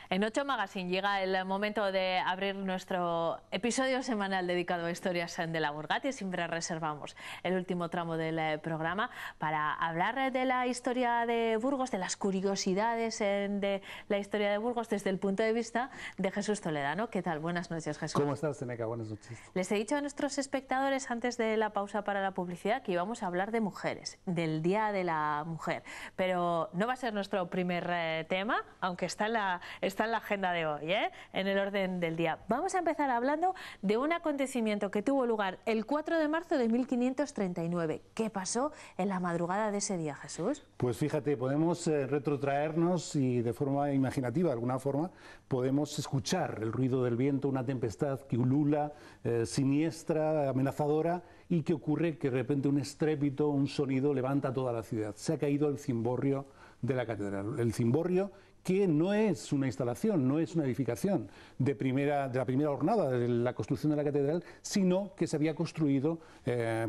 En Ocho Magazine llega el momento de abrir nuestro episodio semanal dedicado a historias de la Burgata y siempre reservamos el último tramo del programa para hablar de la historia de Burgos, de las curiosidades de la historia de Burgos desde el punto de vista de Jesús Toledano. ¿Qué tal? Buenas noches, Jesús. ¿Cómo estás, Seneca? Buenas noches. Les he dicho a nuestros espectadores antes de la pausa para la publicidad que íbamos a hablar de mujeres, del Día de la Mujer, pero no va a ser nuestro primer tema, aunque está en la agenda de hoy, en el orden del día. Vamos a empezar hablando de un acontecimiento que tuvo lugar el 4 de marzo de 1539. ¿Qué pasó en la madrugada de ese día, Jesús? Pues fíjate, podemos retrotraernos y de forma imaginativa, de alguna forma, podemos escuchar el ruido del viento, una tempestad que ulula, siniestra, amenazadora, y que ocurre que de repente un estrépito, un sonido levanta toda la ciudad. Se ha caído el cimborrio de la catedral. El cimborrio que no es una instalación, no es una edificación de la primera jornada de la construcción de la catedral, sino que se había construido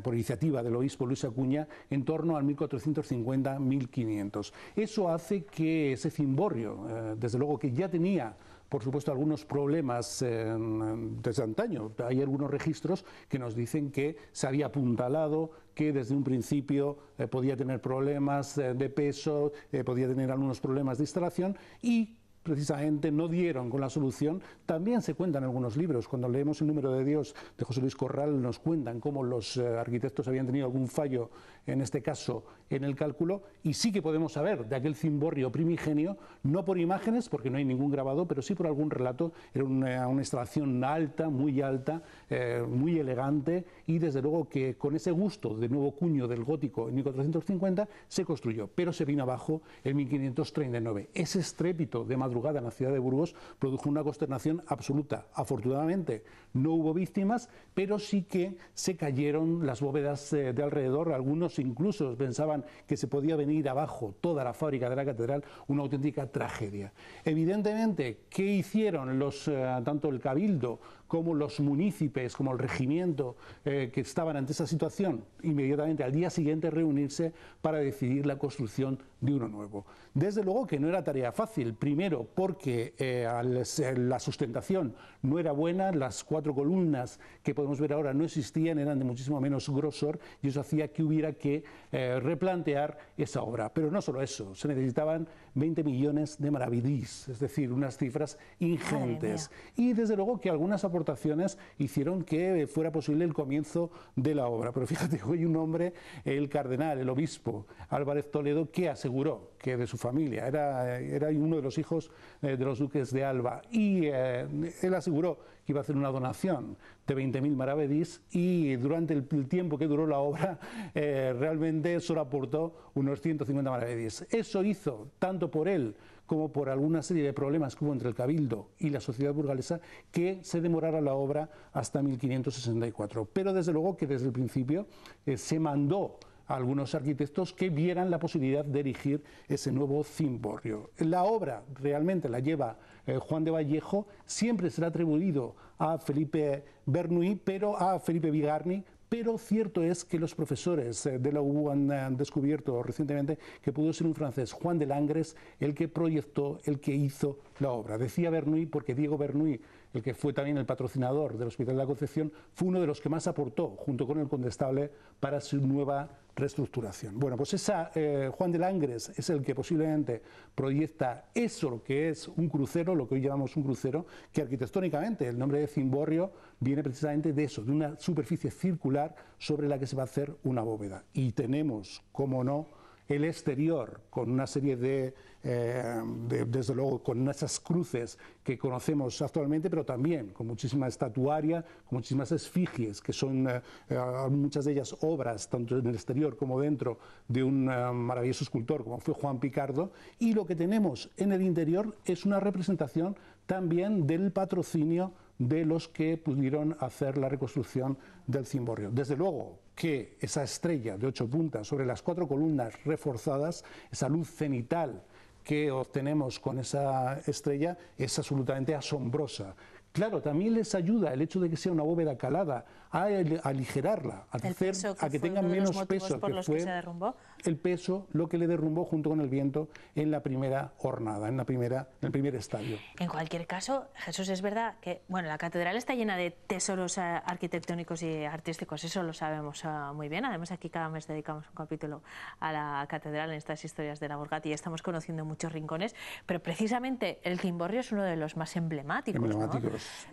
por iniciativa del obispo Luis Acuña en torno al 1450-1500. Eso hace que ese cimborrio, desde luego que ya tenía, por supuesto, algunos problemas desde antaño. Hay algunos registros que nos dicen que se había apuntalado, que desde un principio podía tener problemas de peso, podía tener algunos problemas de instalación y precisamente no dieron con la solución. También se cuentan en algunos libros, cuando leemos El número de Dios de José Luis Corral, nos cuentan cómo los arquitectos habían tenido algún fallo, en este caso en el cálculo, y sí que podemos saber de aquel cimborrio primigenio, no por imágenes, porque no hay ningún grabado, pero sí por algún relato. Era una instalación alta, muy elegante, y desde luego que con ese gusto de nuevo cuño del gótico en 1450 se construyó, pero se vino abajo en 1539. Ese estrépito de madrugada en la ciudad de Burgos produjo una consternación absoluta. Afortunadamente no hubo víctimas, pero sí que se cayeron las bóvedas de alrededor. Algunos incluso pensaban que se podía venir abajo toda la fábrica de la catedral, una auténtica tragedia. Evidentemente, ¿qué hicieron tanto el cabildo como los municipios, como el regimiento que estaban ante esa situación? Inmediatamente al día siguiente reunirse para decidir la construcción de uno nuevo. Desde luego que no era tarea fácil, primero porque la sustentación no era buena, las 4 columnas que podemos ver ahora no existían, eran de muchísimo menos grosor, y eso hacía que hubiera que replantear esa obra. Pero no solo eso, se necesitaban 20 millones de maravedís, es decir, unas cifras ingentes. Y desde luego que algunas aportaciones hicieron que fuera posible el comienzo de la obra. Pero fíjate, hoy un hombre, el cardenal, el obispo Álvarez Toledo, que aseguró que de su familia era uno de los hijos de los duques de Alba, y él aseguró que iba a hacer una donación de 20.000 maravedís, y durante el tiempo que duró la obra realmente solo aportó unos 150 maravedís. Eso hizo, tanto por él como por alguna serie de problemas que hubo entre el cabildo y la sociedad burgalesa, que se demorara la obra hasta 1564. Pero desde luego que desde el principio se mandó a algunos arquitectos que vieran la posibilidad de erigir ese nuevo cimborrio. La obra realmente la lleva Juan de Vallejo, siempre será atribuido a Felipe Bernuy, a Felipe Bigarny, pero cierto es que los profesores de la UB han descubierto recientemente que pudo ser un francés, Juan de Langres, el que proyectó, el que hizo la obra. Decía Bernuy porque Diego Bernuy, el que fue también el patrocinador del Hospital de la Concepción, fue uno de los que más aportó, junto con el condestable, para su nueva reestructuración. Bueno, pues Juan de Langres es el que posiblemente proyecta eso, lo que es un crucero, lo que hoy llamamos un crucero, que arquitectónicamente el nombre de cimborrio viene precisamente de eso, de una superficie circular sobre la que se va a hacer una bóveda. Y tenemos, como no, el exterior con una serie desde luego, con esas cruces que conocemos actualmente, pero también con muchísima estatuaria, con muchísimas esfigies, que son muchas de ellas obras, tanto en el exterior como dentro, de un maravilloso escultor como fue Juan Picardo. Y lo que tenemos en el interior es una representación también del patrocinio de los que pudieron hacer la reconstrucción del cimborrio. Desde luego que esa estrella de 8 puntas sobre las 4 columnas reforzadas, esa luz cenital que obtenemos con esa estrella, es absolutamente asombrosa. Claro, también les ayuda el hecho de que sea una bóveda calada a aligerarla, a que tengan menos peso, que fue el peso lo que le derrumbó junto con el viento en la primera hornada, en el primer estadio. En cualquier caso, Jesús, es verdad que bueno, la catedral está llena de tesoros arquitectónicos y artísticos, eso lo sabemos muy bien. Además, aquí cada mes dedicamos un capítulo a la catedral en estas historias de la Vulgata y estamos conociendo muchos rincones, pero precisamente el Cimborrio es uno de los más emblemáticos, ¿no?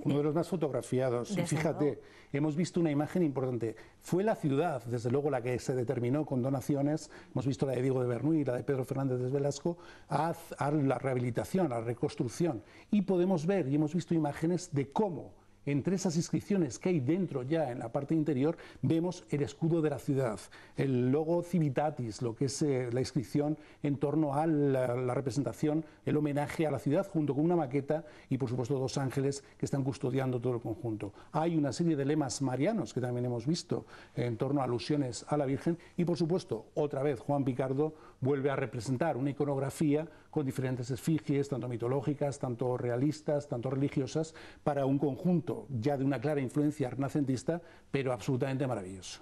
Uno de los más fotografiados. Y fíjate, hemos visto una imagen importante. Fue la ciudad, desde luego, la que se determinó con donaciones. Hemos visto la de Diego de Bernuy y la de Pedro Fernández de Velasco a la rehabilitación, a la reconstrucción. Y podemos ver y hemos visto imágenes de cómo entre esas inscripciones que hay dentro ya en la parte interior vemos el escudo de la ciudad, el logo Civitatis, lo que es la inscripción en torno a la representación, el homenaje a la ciudad junto con una maqueta y por supuesto dos ángeles que están custodiando todo el conjunto. Hay una serie de lemas marianos que también hemos visto en torno a alusiones a la Virgen y por supuesto otra vez Juan Picardo vuelve a representar una iconografía con diferentes esfigies, tanto mitológicas, tanto realistas, tanto religiosas, para un conjunto ya de una clara influencia renacentista, pero absolutamente maravilloso.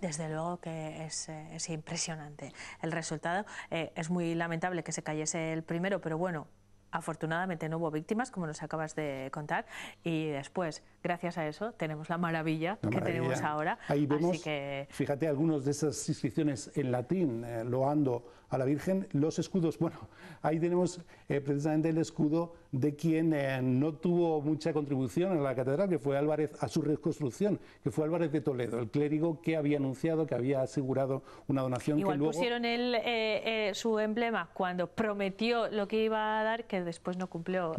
Desde luego que es impresionante el resultado. Es muy lamentable que se cayese el primero, pero bueno, afortunadamente no hubo víctimas, como nos acabas de contar, y después, gracias a eso, tenemos la maravilla que tenemos ahora. Ahí vemos, así que... fíjate, algunas de esas inscripciones en latín, loando a la Virgen, los escudos, bueno, ahí tenemos precisamente el escudo de quien no tuvo mucha contribución en la catedral, que fue Álvarez, a su reconstrucción, que fue Álvarez de Toledo, el clérigo que había anunciado, que había asegurado una donación. Igual que luego pusieron su emblema cuando prometió lo que iba a dar, que después no cumplió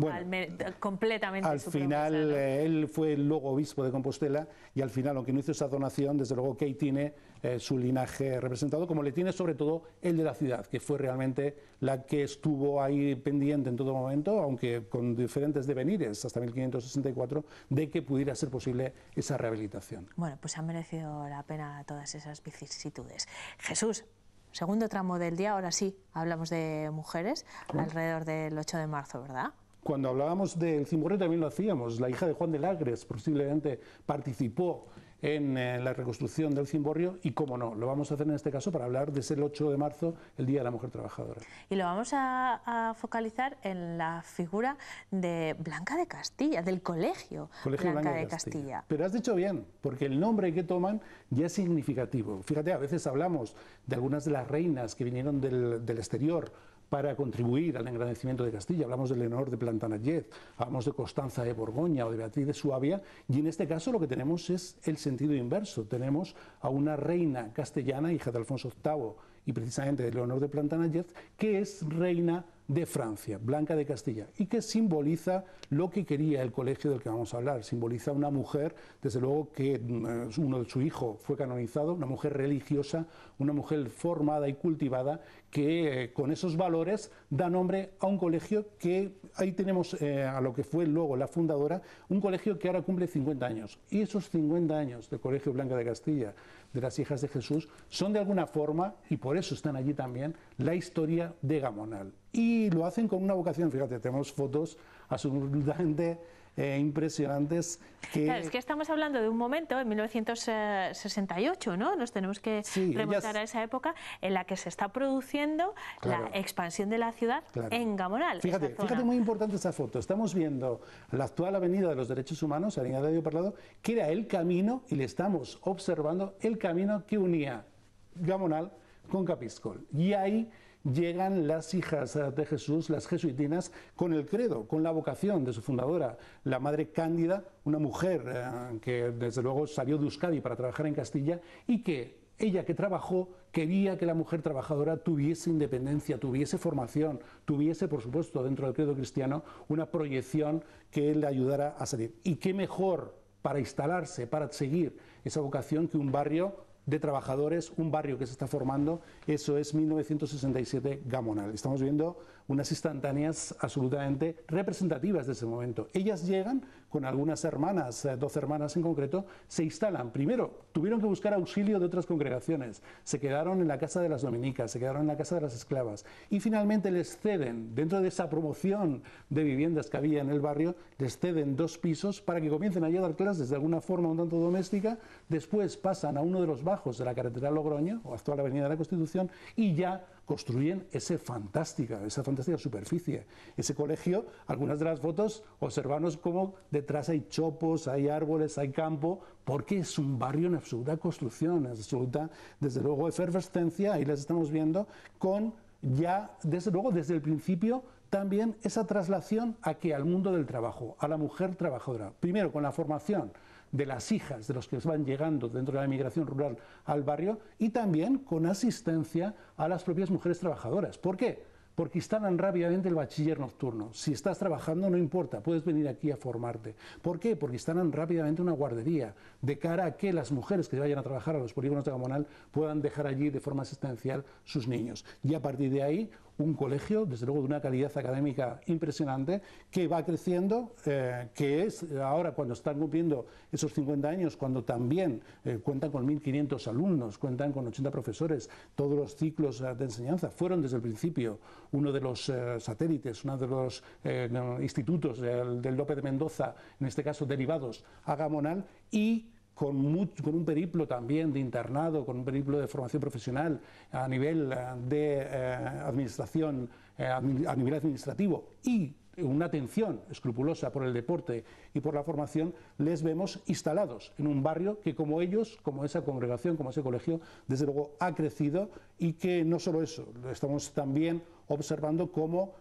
completamente. Al final, él fue luego obispo de Compostela y al final, aunque no hizo esa donación, desde luego que ahí tiene su linaje representado, como le tiene sobre todo el de la ciudad, que fue realmente la que estuvo ahí pendiente en todo momento, aunque con diferentes devenires hasta 1564, de que pudiera ser posible esa rehabilitación. Bueno, pues ha merecido la pena todas esas vicisitudes. Jesús, segundo tramo del día, ahora sí, hablamos de mujeres, alrededor del 8 de marzo, ¿verdad? Cuando hablábamos del Cimborrio también lo hacíamos. La hija de Juan de Lagres posiblemente participó en la reconstrucción del Cimborrio y, cómo no, lo vamos a hacer en este caso para hablar de ese 8 de marzo, el Día de la Mujer Trabajadora. Y lo vamos a focalizar en la figura de Blanca de Castilla, del Colegio Blanca de Castilla. Pero has dicho bien, porque el nombre que toman ya es significativo. Fíjate, a veces hablamos de algunas de las reinas que vinieron del exterior para contribuir al engrandecimiento de Castilla. Hablamos de Leonor de Plantagenet, hablamos de Constanza de Borgoña o de Beatriz de Suabia, y en este caso lo que tenemos es el sentido inverso. Tenemos a una reina castellana, hija de Alfonso VIII y precisamente de Leonor de Plantagenet, que es reina de Francia, Blanca de Castilla, y que simboliza lo que quería el colegio del que vamos a hablar. Simboliza una mujer, desde luego que su hijo fue canonizado, una mujer religiosa, una mujer formada y cultivada, que con esos valores da nombre a un colegio que, ahí tenemos a lo que fue luego la fundadora, un colegio que ahora cumple 50 años. Y esos 50 años del Colegio Blanca de Castilla, de las Hijas de Jesús, son de alguna forma, y por eso están allí también, la historia de Gamonal. Y lo hacen con una vocación, fíjate, tenemos fotos absolutamente impresionantes. Claro, es que estamos hablando de un momento, en 1968, ¿no? Nos tenemos que remontar a esa época en la que se está produciendo la expansión de la ciudad en Gamonal. Fíjate, muy importante esa foto. Estamos viendo la actual Avenida de los Derechos Humanos, Avenida de Parlado, que era el camino, y le estamos observando el camino que unía Gamonal con Capiscol. Y ahí llegan las Hijas de Jesús, las jesuitinas, con el credo, con la vocación de su fundadora, la Madre Cándida, una mujer que desde luego salió de Euskadi para trabajar en Castilla y que ella, que trabajó, quería que la mujer trabajadora tuviese independencia, tuviese formación, tuviese, por supuesto, dentro del credo cristiano, una proyección que le ayudara a salir. Y qué mejor para instalarse, para seguir esa vocación, que un barrio de trabajadores, un barrio que se está formando. Eso es 1967 Gamonal. Estamos viendo unas instantáneas absolutamente representativas de ese momento. Ellas llegan con algunas hermanas, 12 hermanas en concreto, se instalan. Primero, tuvieron que buscar auxilio de otras congregaciones, se quedaron en la casa de las dominicas, se quedaron en la casa de las esclavas y finalmente les ceden, dentro de esa promoción de viviendas que había en el barrio, les ceden 2 pisos para que comiencen a dar clases de alguna forma un tanto doméstica. Después pasan a uno de los bajos de la carretera Logroño, o actual Avenida de la Constitución, y ya construyen esa fantástica superficie. Ese colegio, algunas de las fotos, observamos como detrás hay chopos, hay árboles, hay campo, porque es un barrio en absoluta construcción, en absoluta, desde luego, efervescencia. Ahí las estamos viendo con ya, desde luego, desde el principio, también esa traslación al mundo del trabajo, a la mujer trabajadora. Primero con la formación de las hijas de los que van llegando dentro de la emigración rural al barrio y también con asistencia a las propias mujeres trabajadoras. ¿Por qué? Porque instalan rápidamente el bachiller nocturno. Si estás trabajando, no importa, puedes venir aquí a formarte. ¿Por qué? Porque instalan rápidamente una guardería, de cara a que las mujeres que vayan a trabajar a los polígonos de Gamonal puedan dejar allí de forma asistencial sus niños. Y a partir de ahí, un colegio, desde luego, de una calidad académica impresionante, que va creciendo, que es ahora, cuando están cumpliendo esos 50 años, cuando también cuentan con 1.500 alumnos, cuentan con 80 profesores, todos los ciclos de enseñanza fueron desde el principio uno de los satélites, uno de los institutos del Lope de Mendoza, en este caso derivados a Gamonal, y con un periplo también de internado, con un periplo de formación profesional a nivel de administración, a nivel administrativo, y una atención escrupulosa por el deporte y por la formación, les vemos instalados en un barrio que, como ellos, como esa congregación, como ese colegio, desde luego ha crecido, y que no solo eso, estamos también observando cómo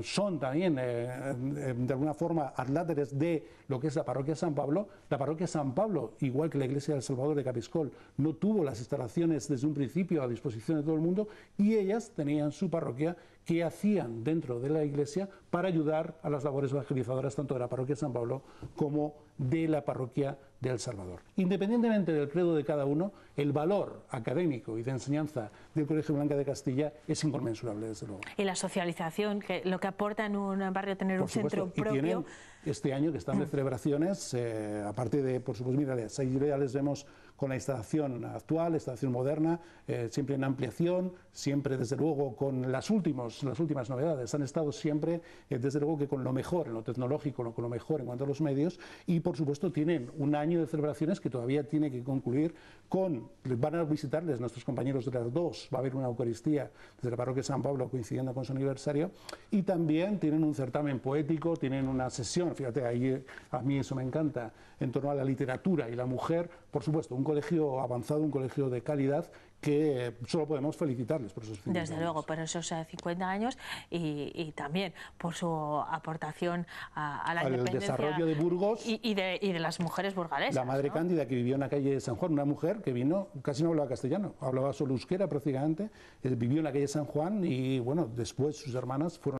son también de alguna forma adláteres de lo que es la parroquia San Pablo. La parroquia San Pablo, igual que la iglesia del Salvador de Capiscol, no tuvo las instalaciones desde un principio a disposición de todo el mundo, y ellas tenían su parroquia que hacían dentro de la iglesia para ayudar a las labores evangelizadoras tanto de la parroquia San Pablo como de la parroquia de El Salvador. Independientemente del credo de cada uno, el valor académico y de enseñanza del Colegio Blanca de Castilla es inconmensurable, desde luego. Y la socialización, que lo que aporta en un barrio tener un centro propio. Y tienen este año, que están de celebraciones, aparte de, por supuesto, mira, ahí ya les vemos con la instalación actual, la instalación moderna, siempre en ampliación, siempre desde luego con las últimas novedades. Han estado siempre, desde luego, que con lo mejor en lo tecnológico, con lo mejor en cuanto a los medios, y por supuesto tienen un año de celebraciones que todavía tiene que concluir van a visitarles nuestros compañeros de las dos, va a haber una Eucaristía desde la parroquia San Pablo coincidiendo con su aniversario, y también tienen un certamen poético, tienen una sesión, fíjate, ahí a mí eso me encanta, en torno a la literatura y la mujer. Por supuesto, un colegio avanzado, un colegio de calidad, que solo podemos felicitarles por esos 50 años. Desde luego, por esos 50 años y también por su aportación a la independencia, al desarrollo de Burgos y de las mujeres burgalesas. La madre, ¿no? Cándida, que vivió en la calle de San Juan, una mujer que vino, casi no hablaba castellano, hablaba solo euskera prácticamente, vivió en la calle San Juan, y bueno, después sus hermanas fueron